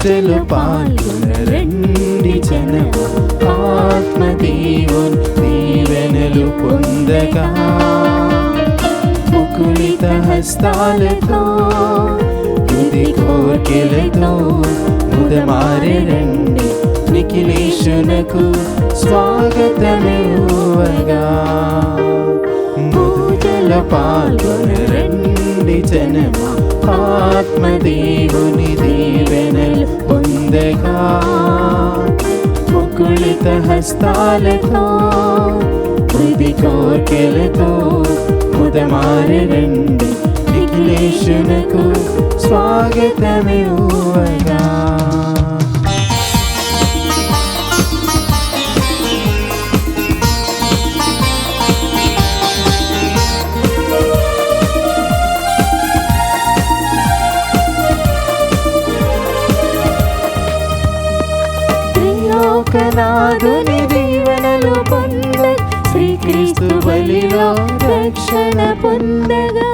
పూజలు పాల్గొనరండి జనము, ఆత్మదేవుని దీవెనలు పొందగా. ముకుళిత హస్తాలతో తుది కోర్కెలతో ముదమారెరండి, నిఖిలేశునకు స్వాగతమివ్వగా. పూజలు పాల్గొనరండి జనము, ఆత్మదేవుని దీవెనలు పొందగా. ముకుళిత హస్తాలతో తుది కోర్కెలతో ముదమారెరండి, నిఖిలేశునకు స్వాగతమివ్వగా. త్రిలోకనాథుని దీవెనలు పొంద, శ్రీక్రీస్తు బలిలో రక్షణ పొందగా.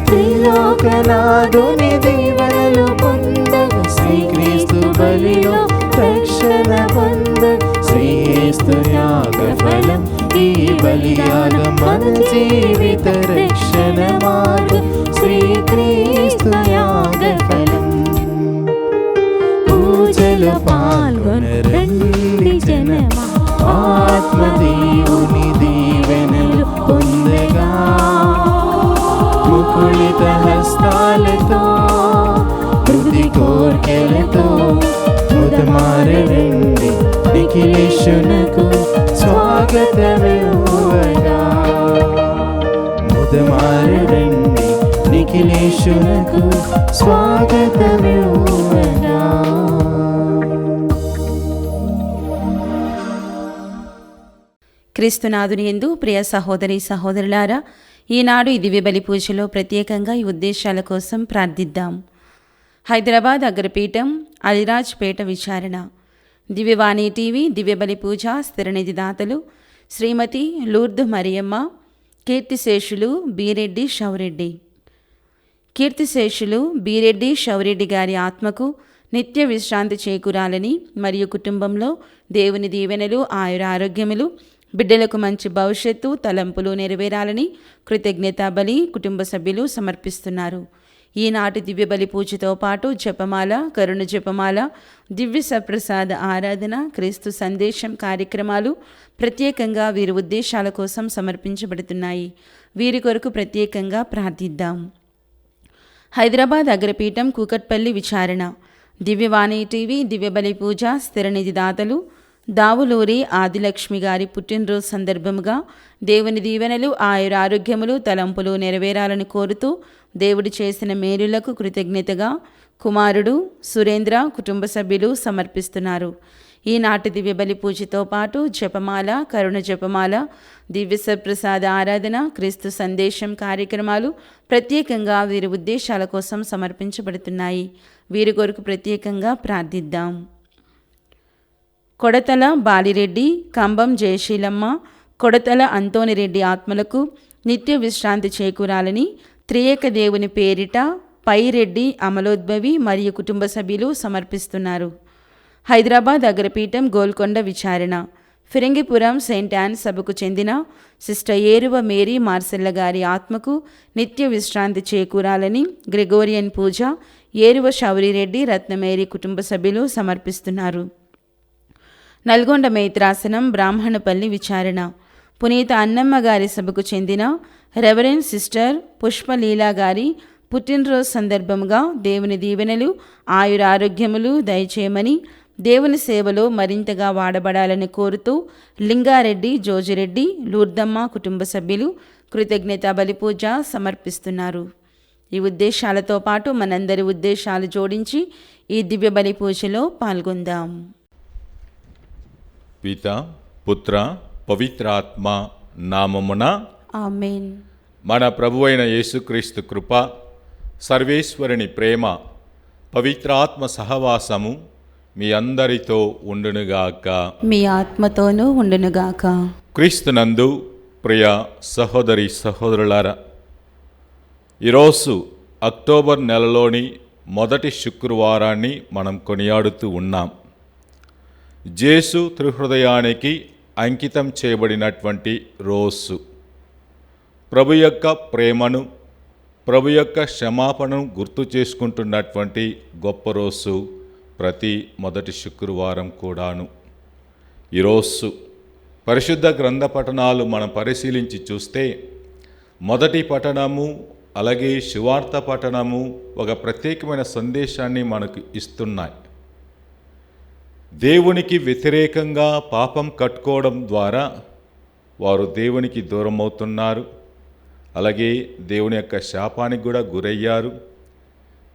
త్రిలోకనాథుని దీవెనలు పొందగా, శ్రీక్రీస్తు బలిలో రక్షణ పొందగా. శ్రీయేస్తు యాగ ఫలం ఈ బలియాగం, మన జీవిత రక్షణ మార్గం. శ్రీక్రీస్తు యాగ ఫలం. పూజలు పాల్గొనరండి జనమా, ఆత్మదేవుని దీవెనలు పొందగా. ముకుళిత హస్తాలతో తుది కోర్కెలతో ముదమారెరండి, నిఖిలేశునకు స్వాగతమివ్వగా. ముదమారెరండి, నిఖిలేశునకు స్వాగతమివ్వగా. క్రీస్తునాథుని యందు ప్రియ సహోదరి సహోదరులారా, ఈనాడు ఈ దివ్య బలి పూజలో ప్రత్యేకంగా ఈ ఉద్దేశాల కోసం ప్రార్థిద్దాం. హైదరాబాద్ అగ్రపీఠం అలిరాజ్పేట విచారణ. దివ్యవాణి టీవీ దివ్య బలి పూజ స్థిరనిధి దాతలు శ్రీమతి లూర్దు మరియమ్మ, కీర్తిశేషులు బీరెడ్డి షౌరెడ్డి. కీర్తిశేషులు బీరెడ్డి షౌరెడ్డి గారి ఆత్మకు నిత్య విశ్రాంతి చేకూరాలని మరియు కుటుంబంలో దేవుని దీవెనలు ఆయురారోగ్యములు, బిడ్డలకు మంచి భవిష్యత్తు తలంపులు నెరవేరాలని కృతజ్ఞతా బలి కుటుంబ సభ్యులు సమర్పిస్తున్నారు. ఈనాటి దివ్య బలి పూజతో పాటు జపమాల, కరుణ జపమాల, దివ్య సప్రసాద ఆరాధన, క్రీస్తు సందేశం కార్యక్రమాలు ప్రత్యేకంగా వీరి ఉద్దేశాల కోసం సమర్పించబడుతున్నాయి. వీరి కొరకు ప్రత్యేకంగా ప్రార్థిద్దాం. హైదరాబాద్ అగ్రపీఠం కూకట్పల్లి విచారణ. దివ్యవాణి టీవీ దివ్య బలి పూజ స్థిరనిధి దాతలు దావులూరి ఆదిలక్ష్మి గారి పుట్టినరోజు సందర్భముగా దేవుని దీవెనలు ఆయురారోగ్యములు తలంపులు నెరవేరాలని కోరుతూ దేవుడు చేసిన మేలులకు కృతజ్ఞతగా కుమారుడు సురేంద్ర కుటుంబ సభ్యులు సమర్పిస్తున్నారు. ఈనాటి దివ్య బలి పూజతో పాటు జపమాల, కరుణ జపమాల, దివ్య సప్రసాద ఆరాధన, క్రీస్తు సందేశం కార్యక్రమాలు ప్రత్యేకంగా వీరి ఉద్దేశాల కోసం సమర్పించబడుతున్నాయి. వీరి కొరకు ప్రత్యేకంగా ప్రార్థిద్దాం. కొడతల బాలిరెడ్డి, కంబం జయశీలమ్మ, కొడతల అంతోనిరెడ్డి ఆత్మలకు నిత్య విశ్రాంతి చేకూరాలని త్రియేక దేవుని పేరిట పైరెడ్డి అమలోద్భవి మరియు కుటుంబ సభ్యులు సమర్పిస్తున్నారు. హైదరాబాద్ అగ్రపీఠం గోల్కొండ విచారణ. ఫిరంగిపురం సెయింట్ యాన్ సభకు చెందిన సిస్టర్ ఏరువ మేరీ మార్సెల్ల గారి ఆత్మకు నిత్య విశ్రాంతి చేకూరాలని గ్రెగోరియన్ పూజ ఏరువ శౌరిరెడ్డి రత్నమేరీ కుటుంబ సభ్యులు సమర్పిస్తున్నారు. నల్గొండ మేత్రాసనం బ్రాహ్మణపల్లి విచారణ. పునీత అన్నమ్మ గారి సభకు చెందిన రెవరెండ్ సిస్టర్ పుష్పలీలా గారి పుట్టినరోజు సందర్భంగా దేవుని దీవెనలు ఆయురారోగ్యములు దయచేయమని, దేవుని సేవలో మరింతగా వాడబడాలని కోరుతూ లింగారెడ్డి, జోజిరెడ్డి, లూర్దమ్మ కుటుంబ సభ్యులు కృతజ్ఞతా బలిపూజ సమర్పిస్తున్నారు. ఈ ఉద్దేశాలతో పాటు మనందరి ఉద్దేశాలు జోడించి ఈ దివ్య బలి పూజలో పాల్గొందాం. పిత పుత్ర పవిత్రాత్మ నామమున ఆమేన్. మన ప్రభువైన యేసుక్రీస్తు కృప, సర్వేశ్వరుని ప్రేమ, పవిత్రాత్మ సహవాసము మీ అందరితో ఉండునుగాక. మీ ఆత్మతోనూ ఉండునుగాక. క్రీస్తునందు ప్రియ సహోదరి సహోదరులారా, ఈరోజు అక్టోబర్ నెలలోని మొదటి శుక్రవారాన్ని మనం కొనియాడుతూ ఉన్నాం. యేసు త్రిహృదయానికి అంకితం చేయబడినటువంటి రోజు. ప్రభు యొక్క ప్రేమను, ప్రభు యొక్క క్షమాపణను గుర్తు చేసుకుంటున్నటువంటి గొప్ప రోజు ప్రతి మొదటి శుక్రవారం కూడాను. ఈరోజు పరిశుద్ధ గ్రంథ పఠనాలు మనం పరిశీలించి చూస్తే మొదటి పఠనము అలాగే సువార్త పఠనము ఒక ప్రత్యేకమైన సందేశాన్ని మనకు ఇస్తున్నాయి. దేవునికి వ్యతిరేకంగా పాపం కట్టుకోవడం ద్వారా వారు దేవునికి దూరం అవుతున్నారు. అలాగే దేవుని యొక్క శాపానికి కూడా గురయ్యారు.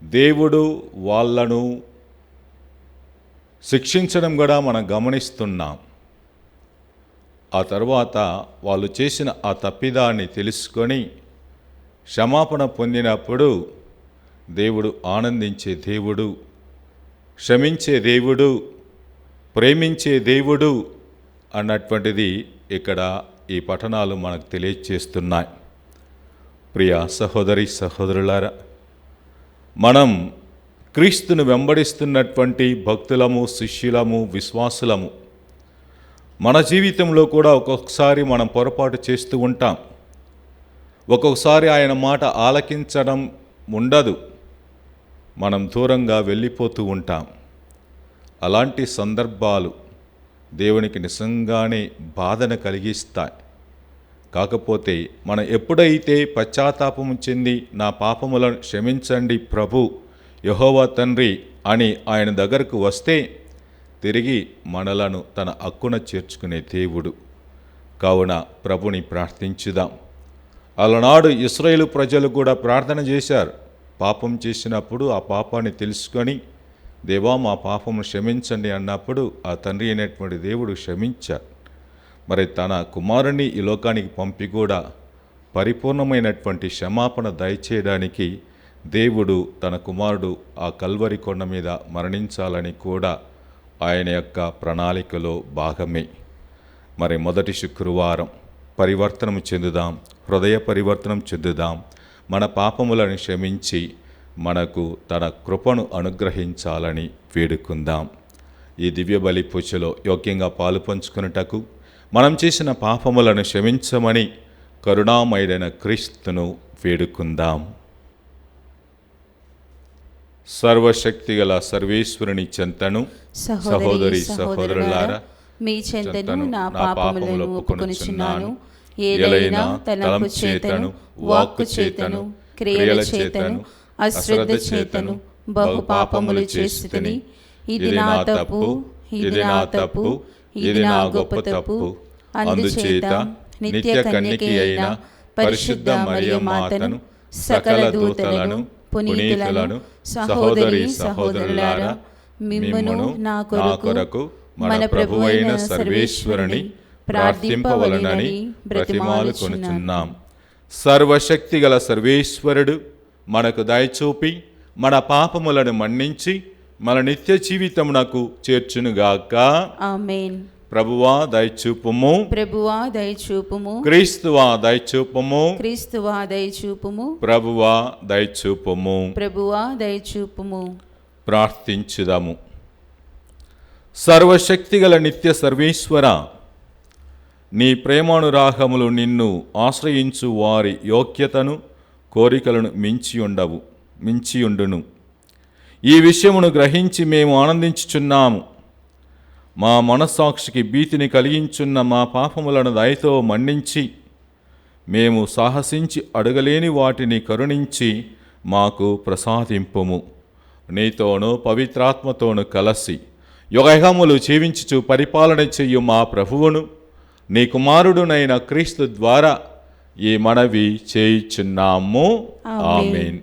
దేవుడు వాళ్ళను శిక్షించడం కూడా మనం గమనిస్తున్నాం. ఆ తర్వాత వాళ్ళు చేసిన ఆ తప్పిదాన్ని తెలుసుకొని క్షమాపణ పొందినప్పుడు దేవుడు ఆనందించే దేవుడు, క్షమించే దేవుడు, ప్రేమించే దేవుడు అన్నటువంటిది ఇక్కడ ఈ పఠనాలు మనకు తెలియజేస్తున్నాయి. ప్రియ సహోదరి సహోదరులారా, మనం క్రీస్తును వెంబడిస్తున్నటువంటి భక్తులము, శిష్యులము, విశ్వాసులము. మన జీవితంలో కూడా ఒక్కొక్కసారి మనం పొరపాటు చేస్తూ ఉంటాం. ఒక్కొక్కసారి ఆయన మాట ఆలకించడం ఉండదు, మనం దూరంగా వెళ్ళిపోతూ ఉంటాం. అలాంటి సందర్భాలు దేవునికి నిజంగానే బాధను కలిగిస్తాయి. కాకపోతే మనం ఎప్పుడైతే పశ్చాత్తాపము చెంది నా పాపములను క్షమించండి ప్రభు, యెహోవా తండ్రి అని ఆయన దగ్గరకు వస్తే తిరిగి మనలను తన హక్కున చేర్చుకునే దేవుడు. కావున ప్రభుని ప్రార్థించుదాం. అలనాడు ఇశ్రాయేలు ప్రజలు కూడా ప్రార్థన చేశారు. పాపం చేసినప్పుడు ఆ పాపాన్ని తెలుసుకొని దేవా మా పాపము క్షమించండి అన్నప్పుడు ఆ తండ్రి అయినటువంటి దేవుడు క్షమించారు. మరి తన కుమారుని ఈ లోకానికి పంపి కూడా పరిపూర్ణమైనటువంటి క్షమాపణ దయచేయడానికి దేవుడు తన కుమారుడు ఆ కల్వరి కొండ మీద మరణించాలని కూడా ఆయన యొక్క ప్రణాళికలో భాగమే. మరి మొదటి శుక్రవారం పరివర్తనం చెందుదాం, హృదయ పరివర్తనం చెందుదాం, మన పాపములను క్షమించి మనకు తన కృపను అనుగ్రహించాలని వేడుకుందాం. ఈ దివ్య బలి పూజలో యోగ్యంగా పాలు పంచుకున్నటకు, మనం చేసిన పాపములను క్షమించమని కరుణామయుడైన క్రీస్తును వేడుకుందాం. సర్వశక్తిగల సర్వేశ్వరుని చెంతను సహోదరి సహోదరులారా, మీ చెంతను నా పాపములను ఒప్పుకొనుచున్నాను. ఏలైనా తలంపు చేతను, వాక్కు చేతను, క్రియల చేతను, అశ్రద్ధ చేతను బహు పాపములు చేస్తుని. ఇది నా తప్పు, ఇది నా తప్పు, ఇది నా గొప్ప తప్పు. అందుచేత నిత్య కన్యకి అయిన పరిశుద్ధ మరియ మాతను, సకల దూతలను, పునీతులను, సహోదరి సహోదరులారా, మిమ్మును నా కొరకు మన ప్రభువైన సర్వేశ్వరుని ప్రార్థింపవలనని బ్రతిమాలుకొనుచున్నాం. సర్వశక్తిగల సర్వేశ్వరుడు మనకు దయచూపి మన పాపములను మన్నించి మన నిత్య జీవితమునకు చేర్చునుగాక. ఆమేన్. ప్రభువా దయచూపుము, ప్రభువా దయచూపుము, క్రీస్తువా దయచూపుము, క్రీస్తువా దయచూపుము, ప్రభువా దయచూపుము. ప్రభువా దయచూపుము. ప్రార్థించుదాము. సర్వశక్తిగల నిత్య సర్వేశ్వర, నీ ప్రేమానురాగములు నిన్ను ఆశ్రయించు వారి యోగ్యతను, కోరికలను మించియుండును. ఈ విషయమును గ్రహించి మేము ఆనందించుచున్నాము. మా మనస్సాక్షికి భీతిని కలిగించున్న మా పాపములను దయతో మన్నించి, మేము సాహసించి అడగలేని వాటిని కరుణించి మాకు ప్రసాదింపుము. నీతోనూ పవిత్రాత్మతోనూ కలసి యుగయుగములు జీవించుచు పరిపాలన చెయ్యు మా ప్రభువును, నీ కుమారుడునైన క్రీస్తు ద్వారా ఈ మనవి చేయుచున్నాము. ఆమేన్.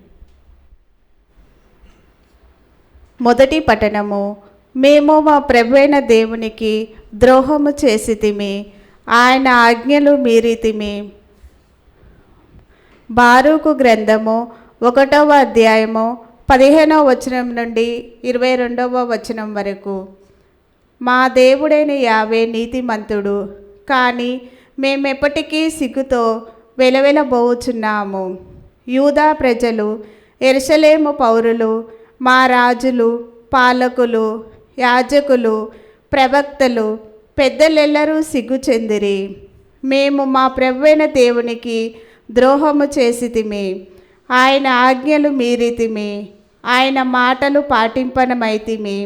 మొదటి పఠనము. మేము మా ప్రభువైన దేవునికి ద్రోహము చేసితిమి, ఆయన ఆజ్ఞలు మీరితిమి. బారూకు గ్రంథము 1వ అధ్యాయము 15వ వచనం నుండి 22వ వచనం వరకు. మా దేవుడైన యావే నీతిమంతుడు, కానీ మేమెప్పటికీ సిగ్గుతో వెలవెలబోచున్నాము. యూదా ప్రజలు, యెరూషలేము పౌరులు, మా రాజులు, పాలకులు, యాజకులు, ప్రవక్తలు, పెద్దలెల్లరూ సిగ్గు చెందిరి. మేము మా ప్రభువైన దేవునికి ద్రోహము చేసితిమి, ఆయన ఆజ్ఞలు మీరితిమి, ఆయన మాటలు పాటింపనమైతిమి,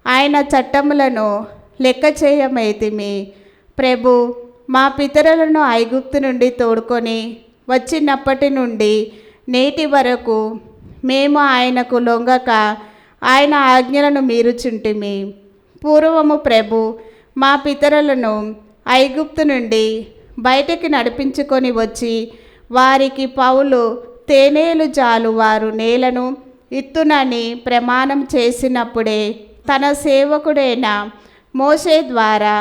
ఆయన చట్టములను లెక్క చేయమైతిమి. ప్రభు మా పితరులను ఐగుప్తు నుండి తోడుకొని వచ్చినప్పటి నుండి నేటి వరకు మేము ఆయనకు లొంగక ఆయన ఆజ్ఞలను మీరుచుంటిమి. పూర్వము ప్రభు మా పితరులను ఐగుప్తు నుండి బయటికి నడిపించుకొని వచ్చి వారికి పౌలు తేనేలు జాలు వారు నేలను ఇత్తునని ప్రమాణం చేసినప్పుడే తన సేవకుడైన మోషే ద్వారా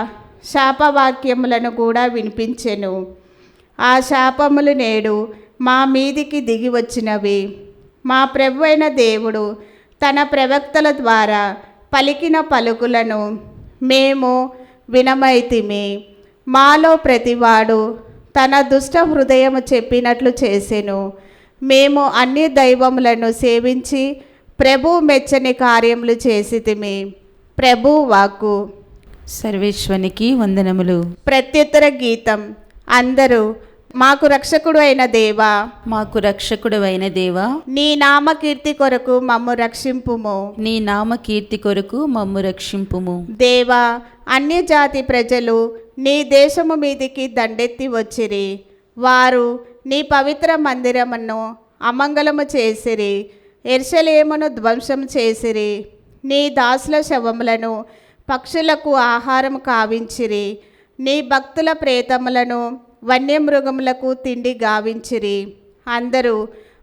శాపవాక్యములను కూడా వినిపించెను. ఆ శాపములు నేడు మా మీదికి దిగి వచ్చినవి. మా ప్రభువైన దేవుడు తన ప్రవక్తల ద్వారా పలికిన పలుకులను మేము వినమైతిమి. మాలో ప్రతివాడు తన దుష్ట హృదయము చెప్పినట్లు చేసెను. మేము అన్ని దైవములను సేవించి ప్రభు మెచ్చని కార్యములు చేసితిమి. ప్రభు వాక్కు. సర్వేశ్వనికి వందనములు. ప్రత్యుత్తర గీతం. అందరూ మాకు రక్షకుడు అయిన దేవా, మాకు రక్షకుడు అయిన దేవా, నీ నామకీర్తి కొరకు మమ్ము రక్షింపుము. నీ నామ కీర్తి కొరకు మమ్ము రక్షింపుము. దేవా, అన్య జాతి ప్రజలు నీ దేశము మీదికి దండెత్తి వచ్చిరి. వారు నీ పవిత్ర మందిరమును అమంగళము చేసిరి, యెరూషలేమును ధ్వంసం చేసిరి. నీ దాసుల శవములను పక్షులకు ఆహారం కావించిరి. నీ భక్తుల ప్రేతములను వన్యమృగములకు తిండి గావించిరి. అందరూ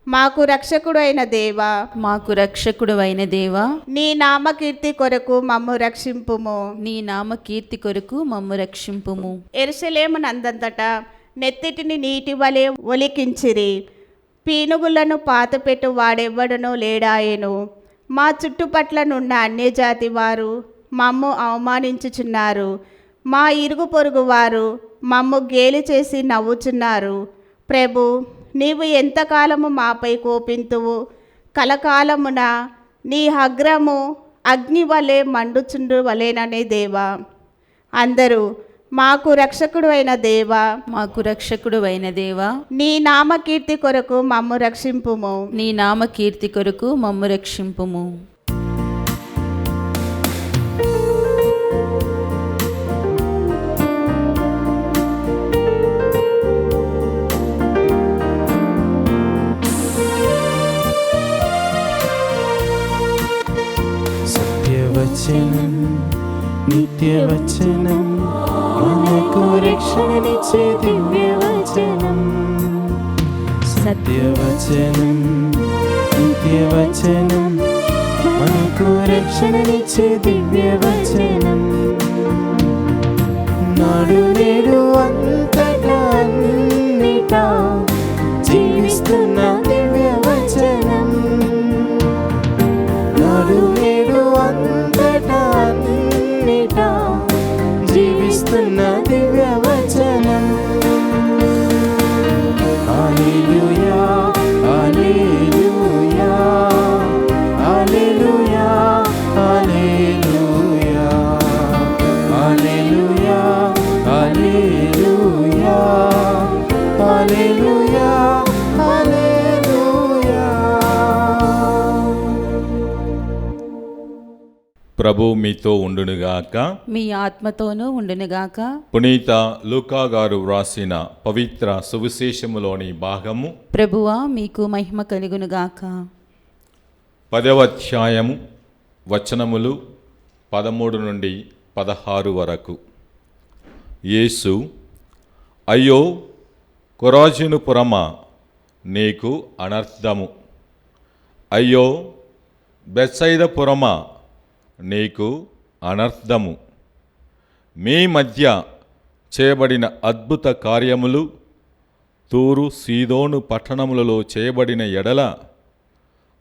మాకు రక్షకుడు అయిన దేవా, మాకు రక్షకుడు అయిన దేవా, నీ నామకీర్తి కొరకు మమ్ము రక్షింపుము. నీ నామ కీర్తి కొరకు మమ్ము రక్షింపుము. యెరూషలేము నందంతటా నెత్తిటిని నీటి వలె ఒలికించిరి. పీనుగులను పాతపెట్టు వాడెవ్వడునూ లేడాయెను. మా చుట్టుపట్ల నున్న అన్యజాతి వారు మమ్ము అవమానించుచున్నారు. మా ఇరుగు పొరుగు వారు మమ్ము గేలి చేసి నవ్వుచున్నారు. ప్రభు, నీవు ఎంతకాలము మాపై కోపింతువు? కలకాలమున నీ అగ్రము అగ్ని వలె మండుచుండు వలెననే దేవా. అందరూ మాకు రక్షకుడు అయిన దేవా, మాకు రక్షకుడు అయిన దేవా, నీ నామకీర్తి కొరకు మమ్ము రక్షింపుము. నీ నామ కీర్తి కొరకు మమ్ము రక్షింపుము. సత్యవచనం నిత్యవచనం మనకు రక్షణనిచ్చే దివ్యవచనం. సత్యవచనం నిత్యవచనం మనకు రక్షణనిచ్చే దివ్యవచనం. నాడు నేడు అంతటా అన్నిటా జీవిస్తున్న దివ్యవచనం. నాడు నేడు అంతటా అన్నిటా జీవిస్తున్న దివ్యవచనం. హల్లెలూయా, హల్లెలూయా, హల్లెలూయా, హల్లెలూయా, హల్లెలూయా, హల్లెలూయా, హల్లెలూయా, హల్లెలూయా. ప్రభు మీతో ఉండునుగాక. మీ ఆత్మతోనూ ఉండునుగాక. పునీత లూకా గారు వ్రాసిన పవిత్ర సువిశేషములోని భాగము. ప్రభువా, మీకు మహిమ కలుగునుగాక. 10వ అధ్యాయము వచనములు 13 నుండి 16 వరకు. యేసు, అయ్యో కొరాజీను పురమా, నీకు అనర్థము. అయ్యో బెత్సయిదా పురమా, నీకు అనర్థము. మీ మధ్య చేయబడిన అద్భుత కార్యములు తూరు సీదోను పట్టణములలో చేయబడిన ఎడల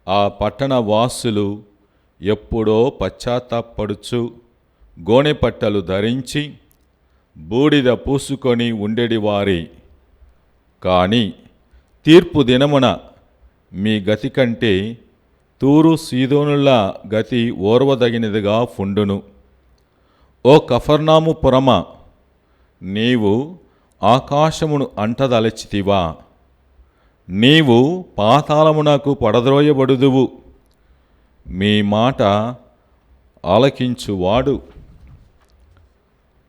ఆ పట్టణ వాసులు ఎప్పుడో పశ్చాత్తాపడుచు గోనెపట్టలు ధరించి బూడిద పూసుకొని ఉండేడి వారి. కానీ తీర్పు దినమున మీ గతి కంటే తూరు సీదోనుల గతి ఓర్వదగినదిగా ఫుండును. ఓ కఫర్నాము పురమ, నీవు ఆకాశమును అంటదలచితివా? నీవు పాతాళమునకు పడద్రోయబడుదువు. మీ మాట ఆలకించువాడు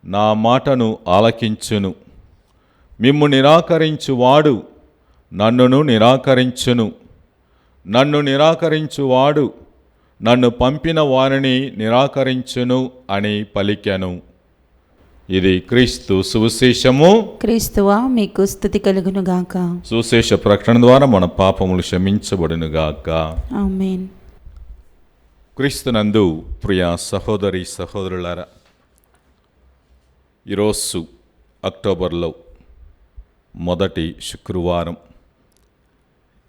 నా మాటను ఆలకించును. మిమ్ము నిరాకరించువాడు నన్నును నిరాకరించును. నన్ను నిరాకరించువాడు నన్ను పంపిన వారిని నిరాకరించును అని పలికెను. ఇది క్రీస్తు సువిశేషము. క్రీస్తువా మీకు స్తుతి కలుగునుగాక. సువిశేష ప్రకటన ద్వారా మన పాపములు క్షమించబడునుగాక. ఆమేన్. క్రీస్తునందు ప్రియ సహోదరి సహోదరులారా, ఈరోజు అక్టోబర్లో మొదటి శుక్రవారం.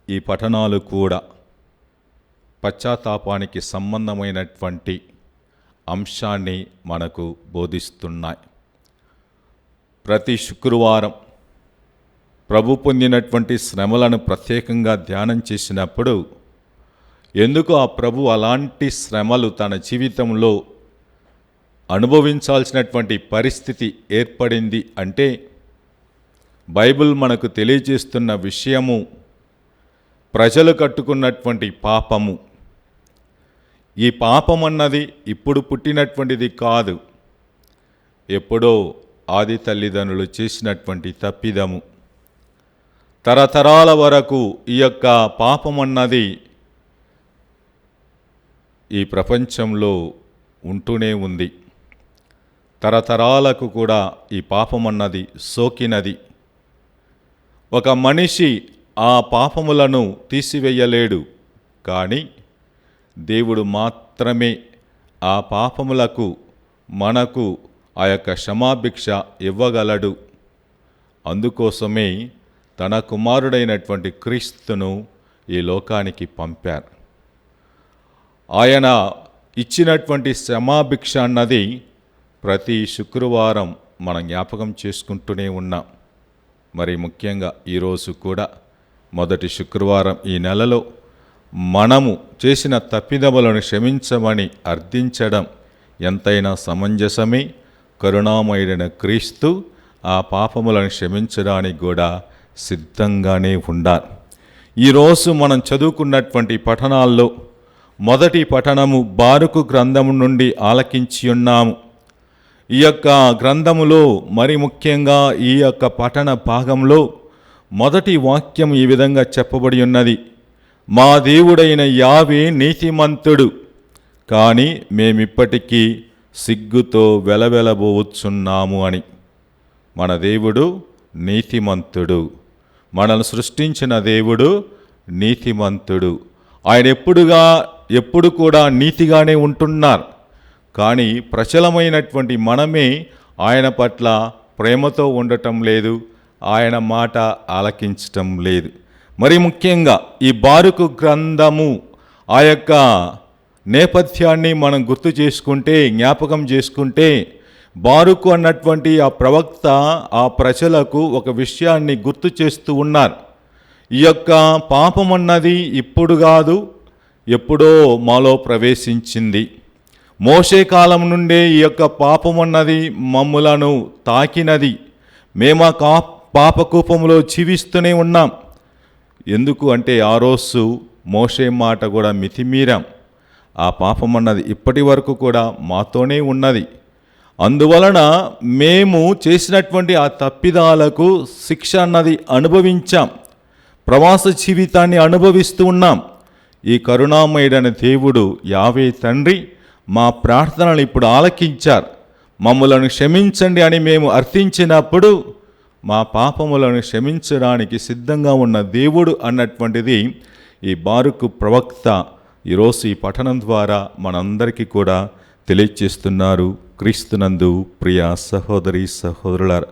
ఈ పఠనాలు కూడా పశ్చాత్తాపానికి సంబంధమైనటువంటి అంశాన్ని మనకు బోధిస్తున్నాయి. ప్రతి శుక్రవారం ప్రభు పొందినటువంటి శ్రమలను ప్రత్యేకంగా ధ్యానం చేసినప్పుడు ఎందుకు ఆ ప్రభు అలాంటి శ్రమలు తన జీవితంలో అనుభవించాల్సినటువంటి పరిస్థితి ఏర్పడింది అంటే బైబిల్ మనకు తెలియజేస్తున్న విషయము ప్రజలు కట్టుకున్నటువంటి పాపము. ఈ పాపం అన్నది ఇప్పుడు పుట్టినటువంటిది కాదు, ఎప్పుడో ఆది తల్లిదండ్రులు చేసినటువంటి తప్పిదము. తరతరాల వరకు ఈ యొక్క పాపం అన్నది ఈ ప్రపంచంలో ఉంటూనే ఉంది. తరతరాలకు కూడా ఈ పాపం అన్నది సోకినది. ఒక మనిషి ఆ పాపములను తీసివేయలేడు, కానీ దేవుడు మాత్రమే ఆ పాపములకు మనకు ఆ యొక్క క్షమాభిక్ష ఇవ్వగలడు. అందుకోసమే తన కుమారుడైనటువంటి క్రీస్తును ఈ లోకానికి పంపారు. ఆయన ఇచ్చినటువంటి క్షమాభిక్ష అన్నది ప్రతి శుక్రవారం మనం జ్ఞాపకం చేసుకుంటూనే ఉన్నాం. మరి ముఖ్యంగా ఈరోజు కూడా మొదటి శుక్రవారం ఈ నెలలో మనము చేసిన తప్పిదములను క్షమించమని అర్థించడం ఎంతైనా సమంజసమే. కరుణామయుడైన క్రీస్తు ఆ పాపములను క్షమించడానికి కూడా సిద్ధంగానే ఉండాలి. ఈరోజు మనం చదువుకున్నటువంటి పఠనాల్లో మొదటి పఠనము బారుకు గ్రంథము నుండి ఆలకించి ఉన్నాము. ఈ యొక్క గ్రంథములో మరి ముఖ్యంగా ఈ యొక్క పఠన భాగంలో మొదటి వాక్యం ఈ విధంగా చెప్పబడి ఉన్నది: మా దేవుడైన యావే నీతిమంతుడు, కానీ మేమిప్పటికీ సిగ్గుతో వెలవెలబోచున్నాము అని. మన దేవుడు నీతిమంతుడు. మనల్ని సృష్టించిన దేవుడు నీతిమంతుడు. ఆయన ఎప్పుడు కూడా నీతిగానే ఉంటున్నారు. కానీ ప్రచలమైనటువంటి మనమే ఆయన పట్ల ప్రేమతో ఉండటం లేదు, ఆయన మాట ఆలకించటం లేదు. మరి ముఖ్యంగా ఈ బారుకు గ్రంథము ఆ యొక్క నేపథ్యాన్ని మనం గుర్తు చేసుకుంటే, జ్ఞాపకం చేసుకుంటే, బారుకు అన్నటువంటి ఆ ప్రవక్త ఆ ప్రజలకు ఒక విషయాన్ని గుర్తు చేస్తూ ఉన్నారు. ఈ యొక్క పాపం అన్నది ఇప్పుడు కాదు, ఎప్పుడో మాలో ప్రవేశించింది. మోషే కాలం నుండే ఈ యొక్క పాపం అన్నది మమ్ములను తాకినది. మేము ఆ పాపకూపంలో జీవిస్తూనే ఉన్నాం. ఎందుకు అంటే ఆ రోజు మోషే మాట కూడా మితిమీరాం. ఆ పాపం అన్నది ఇప్పటి వరకు కూడా మాతోనే ఉన్నది. అందువలన మేము చేసినటువంటి ఆ తప్పిదాలకు శిక్ష అన్నది అనుభవించాం. ప్రవాస జీవితాన్ని అనుభవిస్తూ ఉన్నాం. ఈ కరుణామయుడైన దేవుడు యావే తండ్రి మా ప్రార్థనలు ఇప్పుడు ఆలకించారు. మమ్మలను క్షమించండి అని మేము అర్థించినప్పుడు మా పాపములను క్షమించడానికి సిద్ధంగా ఉన్న దేవుడు అన్నటువంటిది ఈ బారుకు ప్రవక్త ఈరోజు ఈ పఠనం ద్వారా మనందరికీ కూడా తెలియచేస్తున్నారు. క్రీస్తునందు ప్రియ సహోదరి సహోదరులారా,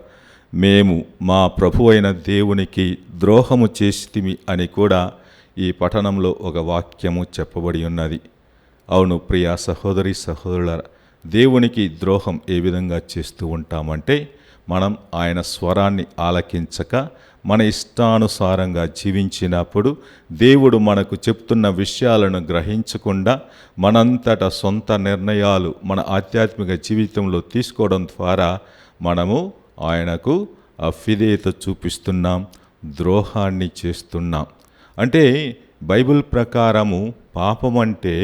మేము మా ప్రభు అయిన దేవునికి ద్రోహము చేసితిమి అని కూడా ఈ పఠనంలో ఒక వాక్యము చెప్పబడి ఉన్నది. అవును ప్రియ సహోదరి సహోదరులారా, దేవునికి ద్రోహం ఏ విధంగా చేస్తూ ఉంటామంటే, మనం ఆయన స్వరాన్ని ఆలకించక మన ఇష్టానుసారంగా జీవించినప్పుడు దేవుడు మనకు చెప్తున్న విషయాలను గ్రహించకుండా మనంతట సొంత నిర్ణయాలు మన ఆధ్యాత్మిక జీవితంలో తీసుకోవడం ద్వారా మనము ఆయనకు అవిధేయత చూపిస్తున్నాం, ద్రోహాన్ని చేస్తున్నాం. అంటే బైబిల్ ప్రకారము పాపం అంటే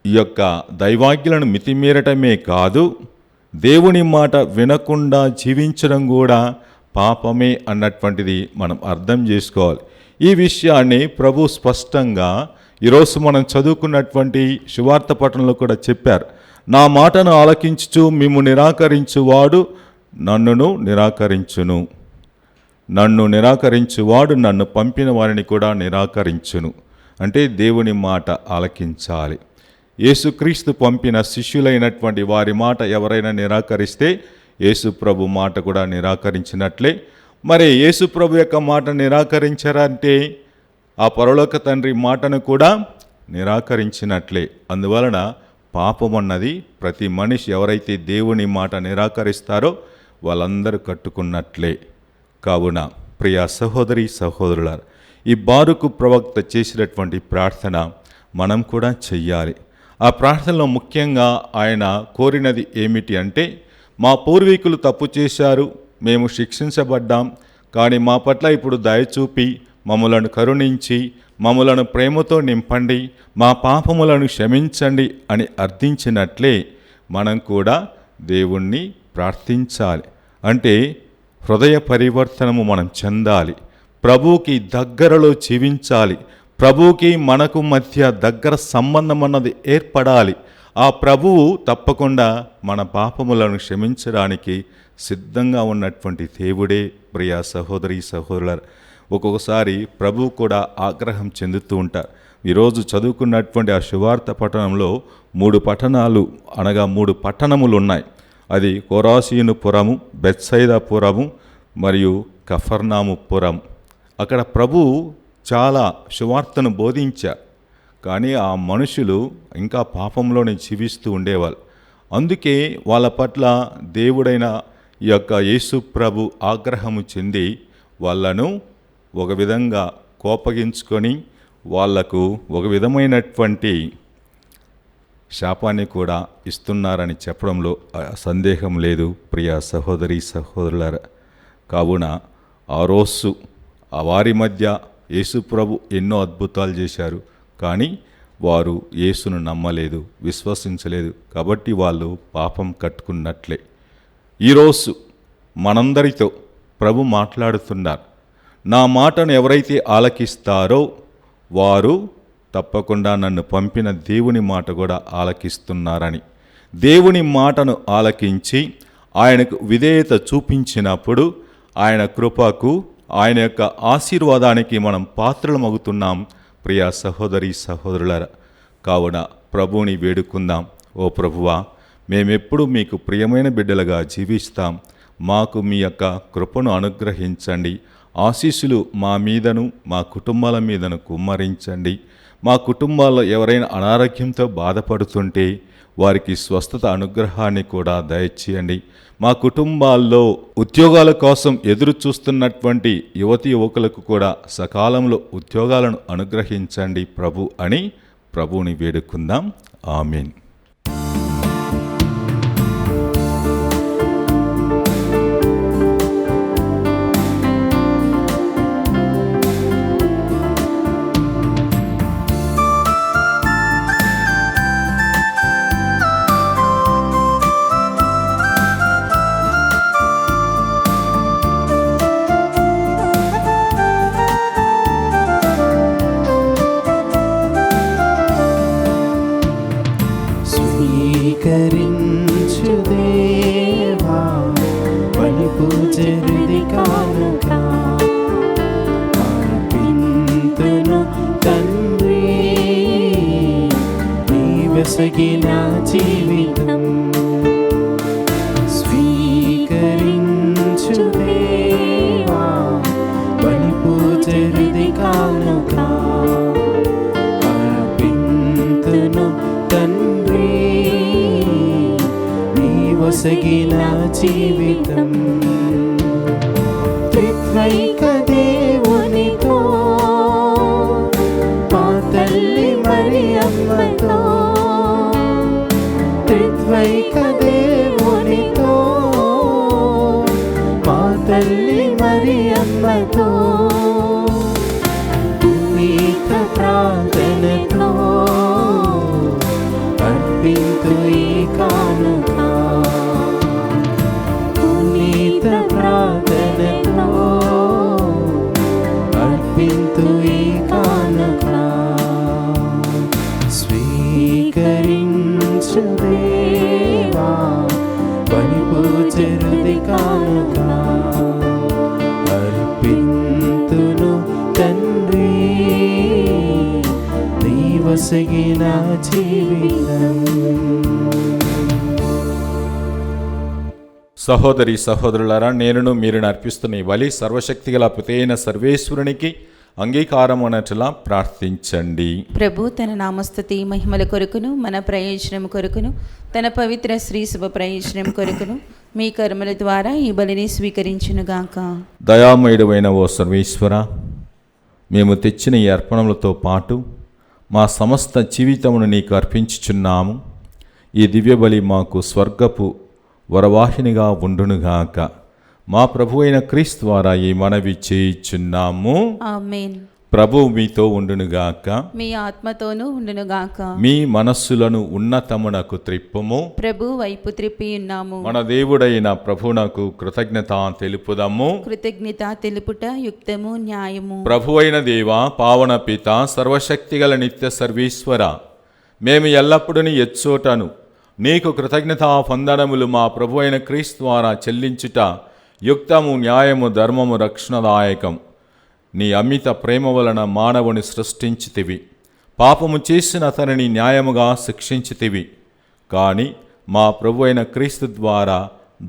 ఈ యొక్క దైవాజ్ఞలను మితిమీరటమే కాదు, దేవుని మాట వినకుండా జీవించడం కూడా పాపమే అన్నటువంటిది మనం అర్థం చేసుకోవాలి. ఈ విషయాన్ని ప్రభు స్పష్టంగా ఈరోజు మనం చదువుకున్నటువంటి సువార్త పఠనంలో కూడా చెప్పారు. నా మాటను ఆలకించుచు మిమ్ము నిరాకరించువాడు నన్నును నిరాకరించును, నన్ను నిరాకరించువాడు నన్ను పంపిన వారిని కూడా నిరాకరించును. అంటే దేవుని మాట ఆలకించాలి. యేసుక్రీస్తు పంపిన శిష్యులైనటువంటి వారి మాట ఎవరైనా నిరాకరిస్తే యేసు ప్రభు మాట కూడా నిరాకరించినట్లే. మరి యేసు ప్రభు యొక్క మాట నిరాకరించారంటే ఆ పరలోక తండ్రి మాటను కూడా నిరాకరించినట్లే. అందువలన పాపం అన్నది ప్రతి మనిషి ఎవరైతే దేవుని మాట నిరాకరిస్తారో వాళ్ళందరూ కట్టుకున్నట్లే. కావున ప్రియ సహోదరి సహోదరులారా, ఈ బారుకు ప్రవక్త చేసినటువంటి ప్రార్థన మనం కూడా చెయ్యాలి. ఆ ప్రార్థనలో ముఖ్యంగా ఆయన కోరినది ఏమిటి అంటే, మా పూర్వీకులు తప్పు చేశారు, మేము శిక్షించబడ్డాం, కానీ మా పట్ల ఇప్పుడు దయచూపి మమ్ములను కరుణించి మమ్ములను ప్రేమతో నింపండి, మా పాపములను క్షమించండి అని అర్థించినట్లే మనం కూడా దేవుణ్ణి ప్రార్థించాలి. అంటే హృదయ పరివర్తనము మనం చెందాలి, ప్రభువుకి దగ్గరలో జీవించాలి, ప్రభువుకి మనకు మధ్య దగ్గర సంబంధం అన్నది ఏర్పడాలి. ఆ ప్రభువు తప్పకుండా మన పాపములను క్షమించడానికి సిద్ధంగా ఉన్నటువంటి దేవుడే. ప్రియ సహోదరి సహోదరులారా, ఒక్కొక్కసారి ప్రభువు కూడా ఆగ్రహం చెందుతూ ఉంటారు. ఈరోజు చదువుకున్నటువంటి ఆ సువార్త పట్టణంలో 3 పట్టణాలు అనగా 3 పట్టణములు ఉన్నాయి. అది కొరాసీను పురము, బెత్సైదా పురము మరియు కఫర్నాము పురం. అక్కడ ప్రభువు చాలా సువార్తను బోధించారు, కానీ ఆ మనుషులు ఇంకా పాపంలోనే జీవిస్తూ ఉండేవాళ్ళు. అందుకే వాళ్ళ పట్ల దేవుడైన ఈ యొక్క యేసు ప్రభు ఆగ్రహము చెంది వాళ్ళను ఒక విధంగా కోపగించుకొని వాళ్లకు ఒక విధమైనటువంటి శాపాన్ని కూడా ఇస్తున్నారని చెప్పడంలో సందేహం లేదు. ప్రియ సహోదరి సహోదరులారా, కావున ఆ రోజు వారి మధ్య యేసు ప్రభు ఎన్నో అద్భుతాలు చేశారు, కానీ వారు యేసును నమ్మలేదు, విశ్వసించలేదు. కాబట్టి వాళ్ళు పాపం కట్టుకున్నట్లే. ఈరోజు మనందరితో ప్రభు మాట్లాడుతున్నారు. నా మాటను ఎవరైతే ఆలకిస్తారో వారు తప్పకుండా నన్ను పంపిన దేవుని మాట కూడా ఆలకిస్తున్నారని. దేవుని మాటను ఆలకించి ఆయనకు విధేయత చూపించినప్పుడు ఆయన కృపకు, ఆయన యొక్క ఆశీర్వాదానికి మనం పాత్రలమవుతున్నాం. ప్రియ సహోదరి సహోదరులారా, కావున ప్రభువుని వేడుకుందాం. ఓ ప్రభువా, మేమెప్పుడు మీకు ప్రియమైన బిడ్డలుగా జీవిస్తాం, మాకు మీ యొక్క కృపను అనుగ్రహించండి. ఆశీస్సులు మా మీదను మా కుటుంబాల మీదను కుమ్మరించండి. మా కుటుంబాల్లో ఎవరైనా అనారోగ్యంతో బాధపడుతుంటే వారికి స్వస్థత అనుగ్రహాన్ని కూడా దయచేయండి. మా కుటుంబాల్లో ఉద్యోగాల కోసం ఎదురు చూస్తున్నటువంటి యువతి యువకులకు కూడా సకాలంలో ఉద్యోగాలను అనుగ్రహించండి ప్రభు అని ప్రభువుని వేడుకుందాం. ఆమేన్. స్వీకరించు దేవా బలి పూజరిది కానుక, అర్పింతును తండ్రి నీ వెసగిన జీవితం. స్వీకరించు దేవా బలి పూజరిది కానుక, అర్పింతును తండ్రి వసగిన జీవితం. త్రిత్వైక దేవునితో మా తల్లి మరియమ్మతో త్రిత్వైక దేవునితో మా తల్లి మరియమ్మతో పునీత ప్రార్థనతో అర్పింతు ఈ కానుక పునీత ప్రార్థనతో అర్పింతు ఈ కానుక స్వీకరించు దేవా బలి పూజరుది కానుక అర్పింతును తండ్రి నీవసగిన జీవితం. సహోదరి సహోదరులారా, నేనును మీరును అర్పిస్తున్న ఈ బలి సర్వశక్తిగల పితైన సర్వేశ్వరునికి అంగీకారం అన్నట్లా ప్రార్థించండి. ప్రభు తన నామస్తుతి మహిమల కొరకును మన ప్రయోజనం కొరకును తన పవిత్ర శ్రీ శుభ ప్రయోజనం కొరకును మీ కర్మల ద్వారా ఈ బలిని స్వీకరించునుగాక. దయామయుడైన ఓ సర్వేశ్వర, మేము తెచ్చిన ఈ అర్పణలతో పాటు మా సమస్త జీవితమును నీకు అర్పించుచున్నాము. ఈ దివ్య బలి మాకు స్వర్గపు వరవాహినిగా ఉండునుగాక. మా ప్రభు అయిన క్రీస్తు ద్వారా ఈ మనవి చేయుచున్నాము. ఆమేన్. ప్రభు మీతో ఉండునుగాక. మీ ఆత్మతోనూ ఉండునుగాక. మీ మనస్సులను ఉన్నతమునకు త్రిప్పుము. ప్రభు వైపు త్రిప్పి ఉన్నాము. మన దేవుడైన ప్రభునకు కృతజ్ఞత తెలుపుదము. కృతజ్ఞత తెలుపుట యుక్తము న్యాయము. ప్రభు అయిన దేవ, పావన పిత, సర్వశక్తిగల నిత్య సర్వేశ్వర, మేము ఎల్లప్పుడూ నీ ఎచ్చోటను నీకు కృతజ్ఞత వందనములు మా ప్రభు అయిన క్రీస్తు ద్వారా చెల్లించుట యుక్తము, న్యాయము, ధర్మము, రక్షణదాయకం. నీ అమిత ప్రేమ వలన మానవుని సృష్టించితివి. పాపము చేసిన అతనిని న్యాయముగా శిక్షించితివి. కానీ మా ప్రభు అయిన క్రీస్తు ద్వారా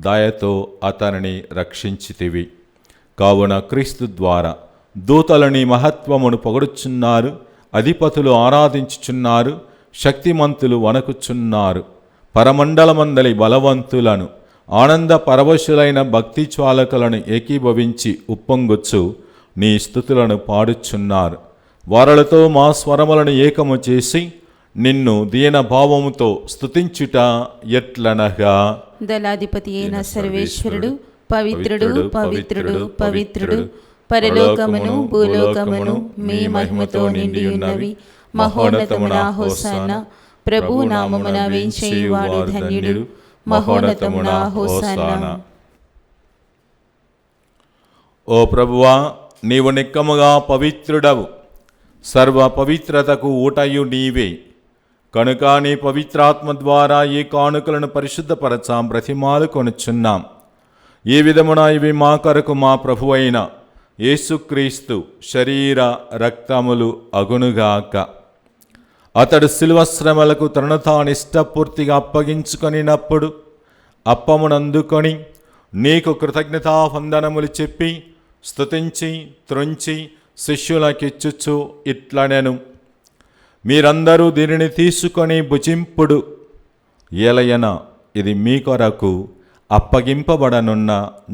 దయతో అతనిని రక్షించితివి. కావున క్రీస్తు ద్వారా దూతలని మహత్వమును పొగడుచున్నారు, అధిపతులు ఆరాధించుచున్నారు, శక్తిమంతులు వణకుచున్నారు. పరమండలమందలి బలవంతులను ఆనంద పరవశులైన భక్తి జ్వాలకులను ఏకీభవించి ఉప్పొంగుచ్చు నీ స్తుతులను పాడుచున్నారు. వారలతో మా స్వరములను ఏకము చేసి నిన్ను దీన భావముతో స్తుతించుట ఎట్లనగా, దళాధిపతి అయిన సర్వేశ్వరుడు పవిత్రుడు పవిత్రుడు పవిత్రుడు, పరలోకమును భూలోకమును మీ మహిమతో నిండి ఉన్నవి. మహోన్నతమున హోసానా. ప్రభు నామమున వేంచేయువాడు ధన్యుడు. మహోన్నతమున హోసానా. ఓ ప్రభువా, నీవు నిక్కముగా పవిత్రుడవు, సర్వ పవిత్రతకు ఊటయు నీవే. కనుక నీ పవిత్రాత్మ ద్వారా ఈ కానుకలను పరిశుద్ధపరచాం బ్రతిమాలు కొనుచున్నాం. ఈ విధమున ఇవి మా కొరకు మా ప్రభువైన యేసుక్రీస్తు శరీర రక్తములు అగునుగాక. అతడు శిలువ శ్రమలకు తనను తాను ఇష్టపూర్తిగా అప్పగించుకొనినప్పుడు అప్పమునందుకొని నీకు కృతజ్ఞతా వందనములు చెప్పి స్తుతించి త్రుంచి శిష్యులకిచ్చుచు ఇట్లనెను, మీరందరూ దీనిని తీసుకొని భుజింపుడు. ఏలయన ఇది మీ కొరకు అప్పగింపబడనున్న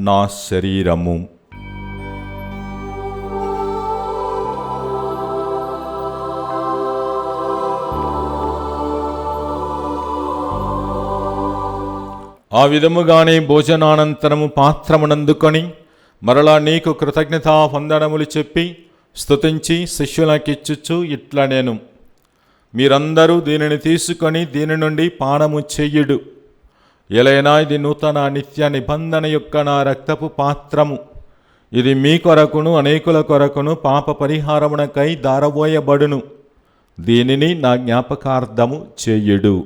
నా శరీరము. ఆ విధముగానే భోజనానంతరము పాత్రమునందుకొని మరలా నీకు కృతజ్ఞతా వందనములు చెప్పి స్తుతించి శిష్యులకిచ్చుచు ఇట్లనెను, మీరందరూ దీనిని తీసుకొని దీని నుండి పానము చెయ్యుడు. ఎలైనా ఇది నూతన నిత్య నిబంధన యొక్క నా రక్తపు పాత్రము. ఇది మీ కొరకును అనేకుల కొరకును పాప పరిహారమునకై దారబోయబడును. దీనిని నా జ్ఞాపకార్థము చెయ్యుడు.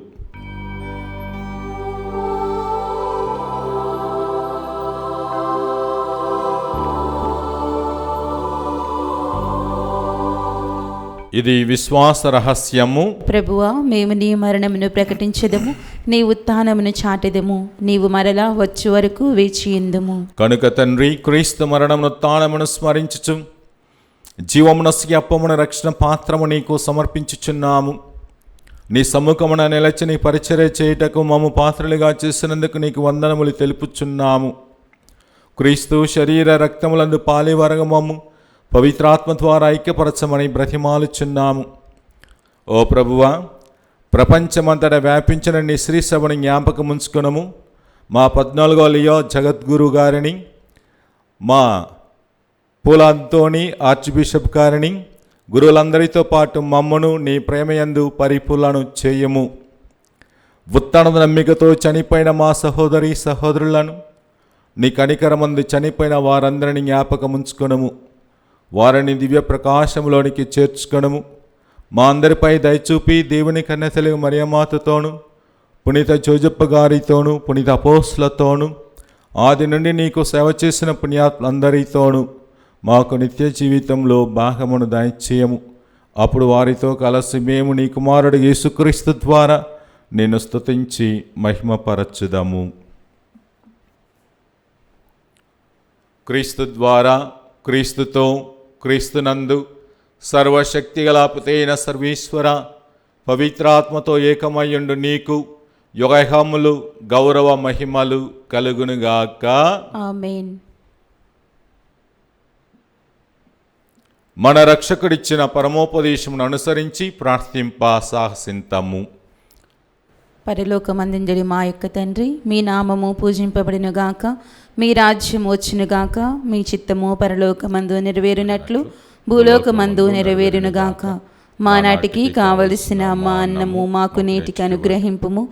ఇది విశ్వాస రహస్యము. ప్రభువా, మేము నీ మరణమును ప్రకటించెదము, నీ ఉత్థానమును చాటెదము. నీవు మరలా వచ్చు వరకు వేచియుందుము. కనుక తండ్రి, క్రీస్తు మరణమును ఉత్థానమును స్మరించుచు జీవమునస్కి అప్పమున రక్షణ పాత్రము నీకు సమర్పించుచున్నాము. నీ సమ్ముఖమున నిలచి నీ పరిచర్య చేయుటకు మమ్ము పాత్రలుగా చేసినందుకు నీకు వందనములు తెలుపుచున్నాము. క్రీస్తు శరీర రక్తములందు పాలివరగమము పవిత్రాత్మ ద్వారా ఐక్యపరచమని బ్రతిమాలుచున్నాము. ఓ ప్రభువా, ప్రపంచమంతటా వ్యాపించిన నీ శ్రీ సభని జ్ఞాపకముంచుకునము. మా 14వ లియో జగద్గురు గారిని, మా పూలాంతోని ఆర్చ్ బిషప్ గారిని, గురువులందరితో పాటు మమ్మను నీ ప్రేమయందు పరిపూర్ణను చేయము. ఉత్తమ నమ్మికతో చనిపోయిన మా సహోదరి సహోదరులను, నీ కనికరమందు చనిపోయిన వారందరినీ జ్ఞాపకముంచుకొనము. వారిని దివ్య ప్రకాశంలోనికి చేర్చుకొనము. మా అందరిపై దయచూపి దేవుని కన్యతలి మరియమాతతోను, పునీత జోజప్ప గారితోను, పునీత అపోస్తులతోను, ఆది నుండి నీకు సేవ చేసిన పుణ్యాత్ములందరితోనూ మాకు నిత్య జీవితంలో భాగమును దయచేయము. అప్పుడు వారితో కలిసి మేము నీ కుమారుడు యేసుక్రీస్తు ద్వారా నిన్ను స్తుతించి మహిమపరచుదాము. క్రీస్తు ద్వారా, క్రీస్తుతో, క్రీస్తునందు సర్వశక్తిగల పితైన సర్వేశ్వర పవిత్రాత్మతో ఏకమయ్యుండు నీకు యుగయుగములు గౌరవ మహిమలు కలుగునుగాక. ఆమేన్. మన రక్షకుడిచ్చిన పరమోపదేశమును అనుసరించి ప్రార్థింప సాహసింతము. పరలోకమందుండి మా యొక్క తండ్రి, మీ నామము పూజింపబడినగాక, మీ రాజ్యం వచ్చునుగాక, మీ చిత్తము పరలోకమందు నెరవేరునట్లు భూలోకమందు నెరవేరునుగాక. మా నాటికి కావలసిన మా అన్నము మాకు నేటికి అనుగ్రహింపుము.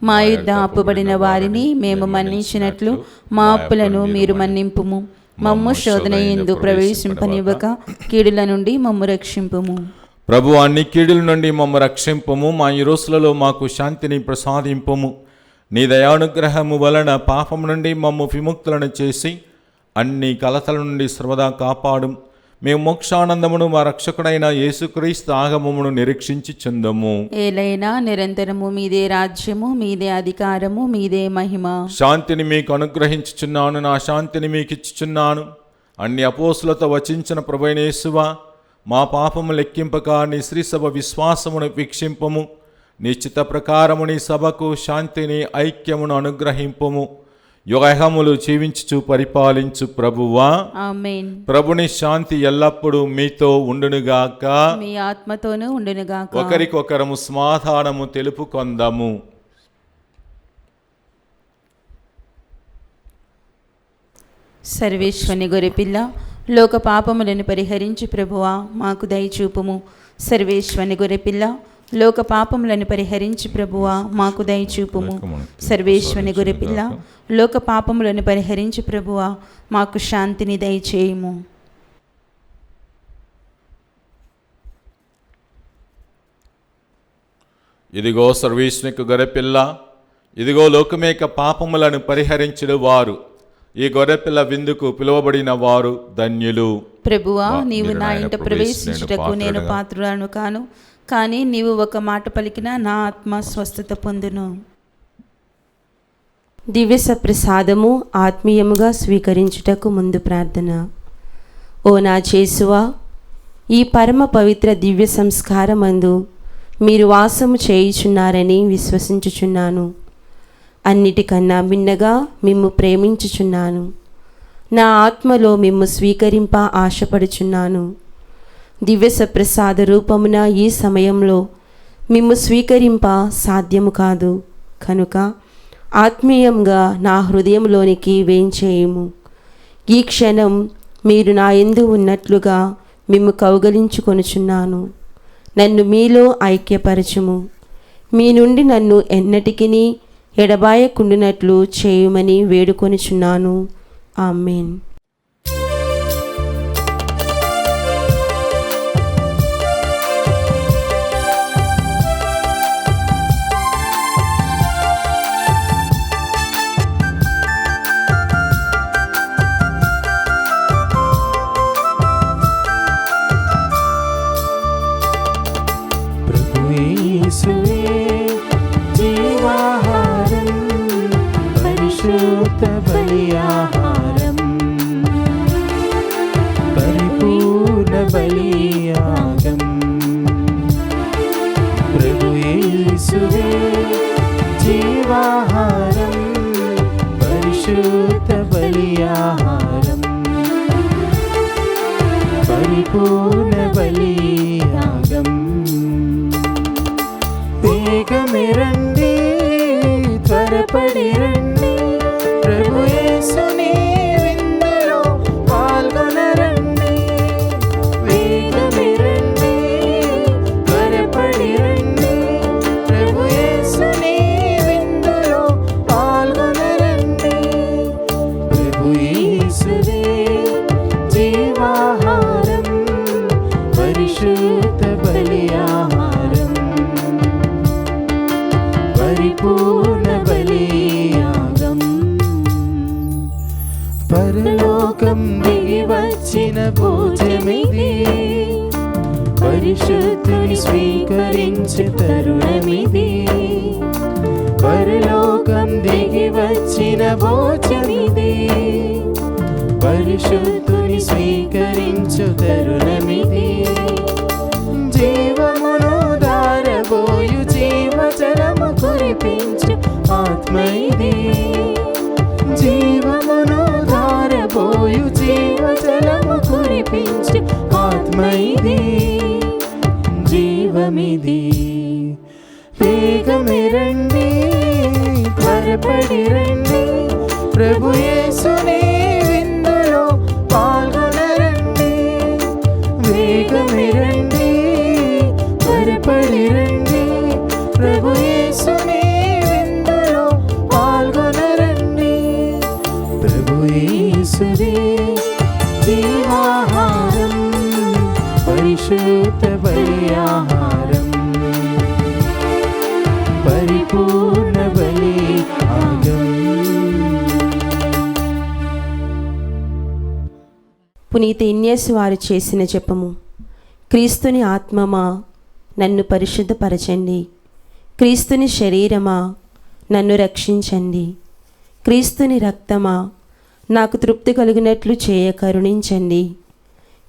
మా యుద్ధ అప్పుబడిన వారిని మేము మన్నించినట్లు మా అప్పులను మీరు మన్నింపుము. మమ్ము శోధన యందు ప్రవేశింపనివ్వక కీడుల నుండి మమ్ము రక్షింపుము. ప్రభు, అన్ని కీడుల నుండి మమ్ము రక్షింపము. మా ఈ రోజులలో మాకు శాంతిని ప్రసాదింపము. నీ దయానుగ్రహము వలన పాపము నుండి మమ్ము విముక్తులను చేసి అన్ని కలతల నుండి సర్వదా కాపాడు. మేము మోక్షానందమును మా రక్షకుడైన యేసుక్రీస్తు ఆగమమును నిరీక్షించి చెందము. ఏలైనా నిరంతరము మీదే రాజ్యము, మీదే అధికారము, మీదే మహిమ. శాంతిని మీకు అనుగ్రహించుచున్నాను, నా శాంతిని మీకు ఇచ్చుచున్నాను. అన్ని అపోస్తులతో వచించిన ప్రభువైన యేసువా, మా పాపము లెక్కింపక నీ శ్రీ సభ విశ్వాసమును వీక్షింపము. నీ చిత్త ప్రకారము నీ సభకు శాంతిని ఐక్యమును అనుగ్రహింపము. యుగయుగములు జీవించుచు పరిపాలించు ప్రభువా. ఆమేన్. ప్రభుని శాంతి ఎల్లప్పుడూ మీతో ఉండునుగాక, మీ ఆత్మతోనూ ఉండునుగాక. ఒకరికొకరము సమాధానము తెలుపుకొందాము. సర్వేశ్వని గొర్రెపిల్ల, లోక పాపములను పరిహరించు ప్రభువా, మాకు దయచూపుము. సర్వేశ్వని గొర్రెపిల్ల, లోక పాపములను పరిహరించు ప్రభువా, మాకు దయచూపుము. సర్వేశ్వని గొర్రెపిల్ల, లోక పాపములను పరిహరించు ప్రభువా, మాకు శాంతిని దయచేయుము. ఇదిగో సర్వేశ్వనికి గొర్రెపిల్ల, ఇదిగో లోకమేక పాపములను పరిహరించుడు వారు. ఈ గొర్రెపిల్ల విందుకు పిలువబడిన వారు ధన్యులు. ప్రభువా, నీవు నా ఇంట ప్రవేశించుటకు నేను పాత్రులను కాను, కానీ నీవు ఒక మాట పలికినా నా ఆత్మ స్వస్థత పొందును. దివ్య సప్రసాదము ఆత్మీయముగా స్వీకరించుటకు ముందు ప్రార్థన. ఓ నా యేసువా, ఈ పరమ పవిత్ర దివ్య సంస్కారమందు మీరు వాసము చేయుచున్నారని విశ్వసించుచున్నాను. అన్నిటికన్నా భిన్నగా మిమ్ము ప్రేమించుచున్నాను. నా ఆత్మలో మిమ్ము స్వీకరింప ఆశపడుచున్నాను. దివ్య సప్రసాద రూపమున ఈ సమయంలో మిమ్ము స్వీకరింప సాధ్యము కాదు కనుక ఆత్మీయంగా నా హృదయంలోనికి వేంచేయుము. ఈ క్షణం మీరు నా యందు ఉన్నట్లుగా మిమ్ము కౌగలించుకొనుచున్నాను. నన్ను మీలో ఐక్యపరచుము. మీ నుండి నన్ను ఎన్నటికిని ఎడబాయకుండునట్లు చేయుమని వేడుకొనుచున్నాను. ఆమేన్. యేసువే జీవాహారం, పరిశుద్ధ బలియాహారం, పరిపూర్ణ బలియాగం. ప్రభు యేసువే జీవాహారం, పరిశుద్ధ బలియాహారం పరిపూర్ణ బలియాగం వేగమే రండి త్వరపడి రండి ప్రభు యేసుని విందులో పాల్గొనరండి వేగమే రండి త్వరపడి రండి ప్రభు యేసుని విందులో పాల్గొనరండి ప్రభు యేసుదే జీవాహారం పరిశుద్ధ బలియాహారం పరిపూర్ణ బలియాగం పరలోకం దిగి వచ్చిన భోజమిది పరిశుద్ధుని స్వీకరించే తరుణమిది పరలోకం దిగి వచ్చిన భోజమిది పరిశుద్ధుని స్వీకరించు తరుణమిది జీవమును దారబోయు జీవజలము కురిపించు ఆత్మ ఇది జీవమును దారబోయు జీవజలము కురిపించు ఆత్మ ఇది జీవమిది వేగమే రండి త్వరపడి రండి ప్రభు యేసుని విందులో పాల్గొనరండి వేగమే రండి త్వరపడి రండి ప్రభు యేసుని విందులో పాల్గొనరండి ప్రభు యేసుదే జీవాహారం పరిశుద్ధ బలియాహారం పరిపూర్ణ బలియాగం పునీత ఇన్యాసు వారు చేసిన జపము. క్రీస్తుని ఆత్మమా నన్ను పరిశుద్ధపరచండి, క్రీస్తుని శరీరమా నన్ను రక్షించండి, క్రీస్తుని రక్తమా నాకు తృప్తి కలిగినట్లు చేయ కరుణించండి,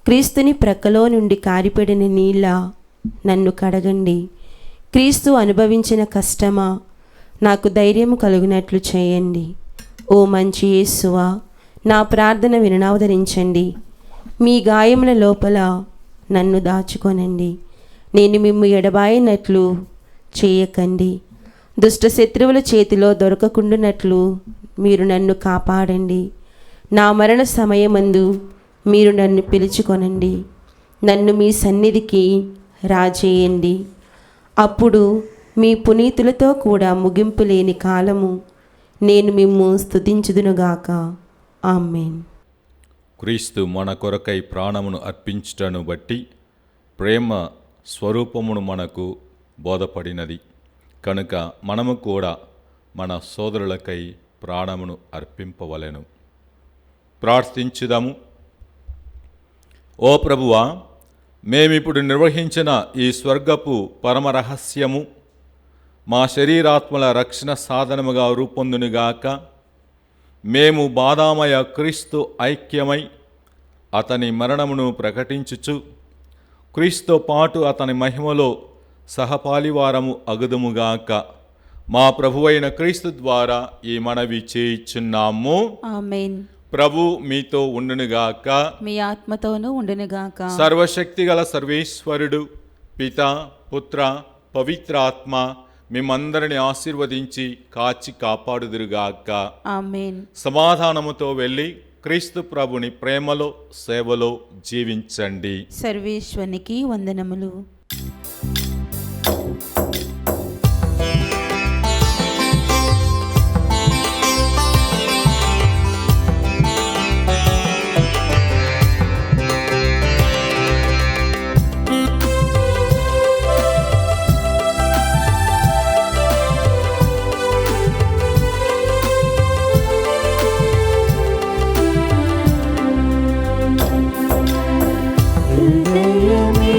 క్రీస్తుని ప్రక్కలో నుండి కారిపడిన నీళ్ళ నన్ను కడగండి, క్రీస్తు అనుభవించిన కష్టమా నాకు ధైర్యము కలుగునట్లు చేయండి. ఓ మంచి యేసువా నా ప్రార్థన వినవదరించండి, మీ గాయముల లోపల నన్ను దాచుకొనండి, నేను మిమ్ము ఎడబాయినట్లు చేయకండి, దుష్ట శత్రువుల చేతిలో దొరకకుండానట్లు మీరు నన్ను కాపాడండి, నా మరణ సమయమందు మీరు నన్ను పిలుచుకొనండి, నన్ను మీ సన్నిధికి రాజేయండి. అప్పుడు మీ పునీతులతో కూడా ముగింపు లేని కాలము నేను మిమ్ము స్తుతించుదునుగాక. ఆమేన్. క్రీస్తు మన కొరకై ప్రాణమును అర్పించుటను బట్టి ప్రేమ స్వరూపమును మనకు బోధపడినది కనుక మనము కూడా మన సోదరులకై ప్రాణమును అర్పింపవలెను. ప్రార్థించుదాము. ఓ ప్రభువా, మేమిప్పుడు నిర్వహించిన ఈ స్వర్గపు పరమరహస్యము మా శరీరాత్మల రక్షణ సాధనముగా రూపొందునుగాక. మేము బాధామయ క్రీస్తు ఐక్యమై అతని మరణమును ప్రకటించుచు క్రీస్తుతో పాటు అతని మహిమలో సహపాలివారము అగుదుముగాక. మా ప్రభువైన క్రీస్తు ద్వారా ఈ మనవి చేయుచున్నాము. ఆమేన్. ప్రభు మీతో ఉండునుగాక, మీ ఆత్మతోనూ ఉండునుగాక. సర్వశక్తిగల సర్వేశ్వరుడు పిత పుత్ర పవిత్రాత్మ మిమ్మందరిని ఆశీర్వదించి కాచి కాపాడుదురుగాక. ఆమేన్. సమాధానముతో వెళ్ళి క్రీస్తు ప్రభుని ప్రేమలో సేవలో జీవించండి. సర్వేశ్వరునికి వందనములు. హృదయమే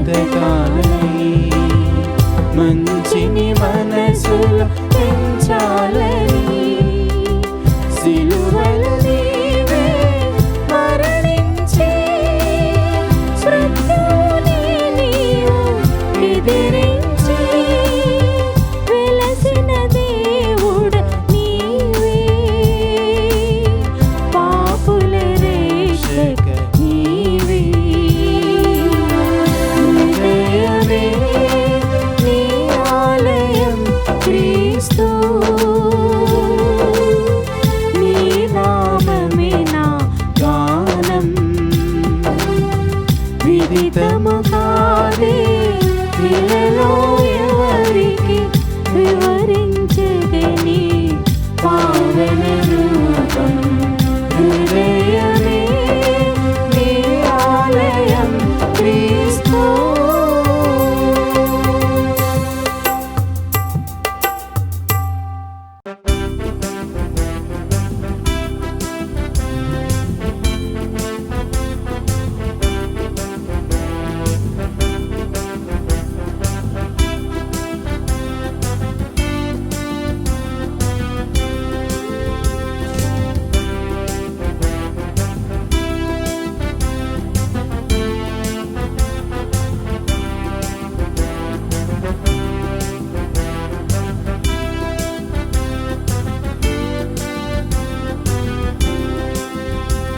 బ్రతకాలని, మంచిని మనసులో పెంచాలని, సిలువలో నీవే మరణించి మృత్యువుని నీవు ఎదిరించి వెలసిన దేవుడు నీవే, పాపుల రక్షక నీవే. హృదయమే నీ ఆలయం క్రీస్తు, నీ నామమే నా గానం. విదితము కాదే ఇలలో ఎవరికి వివరించదని పావన